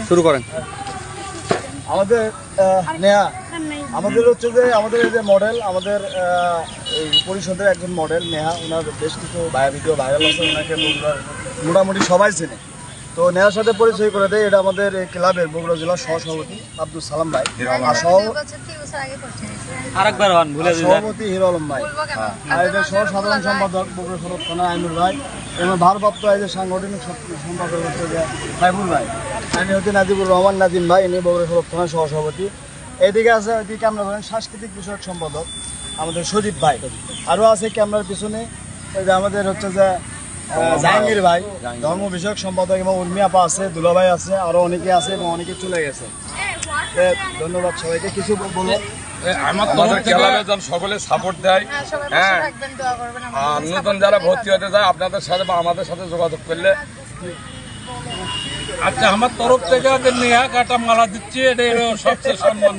শুরু করেন। আমাদের নেহা আমাদের হচ্ছে যে আমাদের এই যে মডেল আমাদের এই পরিষদের একজন মডেল নেহা, ওনার বেশ কিছু ভিডিও ভাইরাল আছে, ওনাকে মোটামুটি সবাই চেনে। তো নেহার সাথে পরিচয় করে দেয়, এটা আমাদের এই ক্লাবের বগুড়া জেলার সহসভাপতি আব্দুল সালাম ভাই, আর সভাপতি হিরো আলম ভাই, আর এটা সহ সাধারণ সম্পাদক বগুড়া সদর থানা আইনুর ভাই, এবং ভারপ্রাপ্ত এই যে সাংগঠনিক সম্পাদক হচ্ছে যে সাইফুল ভাই, ইনি হচ্ছে নাজিবুর রহমান নাজিম ভাই, ইনি বগুড়া সদর থানার সহসভাপতি। এইদিকে আছে ওইদিকে আমরা ধরেন সাংস্কৃতিক বিষয়ক সম্পাদক আমাদের সজীব ভাই, আরও আছে ক্যামেরার পিছনে ওই যে আমাদের হচ্ছে যে জাহাঙ্গীর ভাই, ধর্ম বিষয়ক সম্পাদক, এবং উর্মি আপা আছে, দুলা ভাই আছে, আরও অনেকে আছে এবং অনেকে চলে গেছে। ধন্যবাদ সবাইকে। কিছু বলো আমাদের ক্লাবে যেন সকলে সাপোর্ট দেয়, হ্যাঁ, আর নতুন যারা ভর্তি হতে যায় আপনাদের সাথে বা আমাদের সাথে যোগাযোগ করলে। আচ্ছা, আমার তরফ থেকে নেহা কাটা মালা দিচ্ছি, এটা সবচেয়ে সম্মান